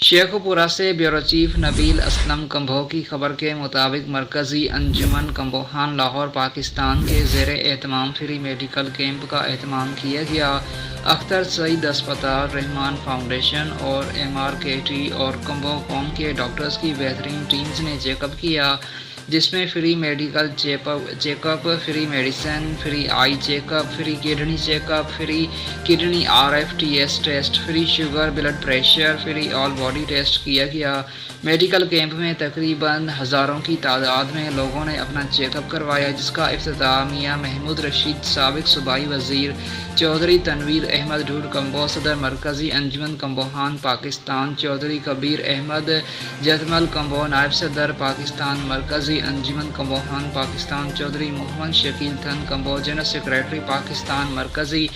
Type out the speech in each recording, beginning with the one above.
شیخوپورہ سے bureau chief نبیل اسلم کمبو کی خبر کے مطابق مرکزی انجمن کمبوہان لاہور پاکستان کے زیر اہتمام فری میڈیکل کیمپ کا اہتمام کیا گیا۔ اختر سعید اسپتال، رحمان فاؤنڈیشن اور MRKT اور کمبو قوم کے ڈاکٹرز کی بہترین ٹیمز نے چیک اپ کیا، جس میں free medical check up, free medicine, free eye check up, free kidney check up, free kidney RFTS test, free sugar blood pressure, free all body test کیا گیا۔ میڈیکل کیمپ میں تقریباً ہزاروں کی تعداد میں لوگوں نے اپنا چیک اپ کروایا، جس کا افتتاح میاں محمود رشید، سابق صوبائی وزیر، چودھری تنویر احمد ڈھوڈ کمبو، صدر مرکزی انجمن کمبوہان پاکستان، چودھری کبیر احمد جتمل کمبو، نائب صدر پاکستان مرکزی انجمن کمبوہان پاکستان، چودھری محمد شکیل تھن کمبو، جنرل سیکریٹری پاکستان مرکزی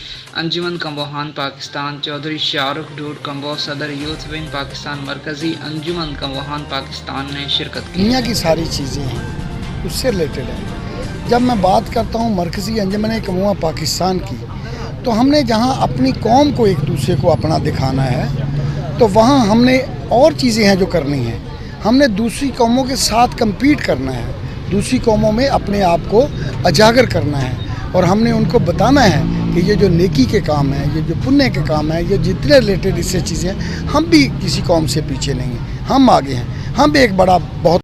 انجمن کمبوہان پاکستان، چودھری شاہ رخ ڈھوڈ کمبو، صدر یوتھ ونگ پاکستان مرکزی انجمن کمبوہان پاکستان نے شرکت کی۔ دنیا کی ساری چیزیں ہیں اس سے ریلیٹڈ ہے۔ جب میں بات کرتا ہوں مرکزی انجمن کمبوہان پاکستان کی، تو ہم نے جہاں اپنی قوم کو ایک دوسرے کو اپنا دکھانا ہے، تو وہاں ہم نے اور چیزیں ہیں جو کرنی ہیں۔ ہم نے دوسری قوموں کے ساتھ کمپیٹ کرنا ہے، دوسری قوموں میں اپنے آپ کو اجاگر کرنا ہے، اور ہم نے ان کو بتانا ہے کہ یہ جو نیکی کے کام ہیں، یہ جو پنیہ کے کام ہیں، یہ جتنے ریلیٹڈ اس سے چیزیں ہیں، ہم بھی کسی قوم سے پیچھے نہیں ہیں، ہم آگے ہیں، ہم بھی ایک بڑا بہت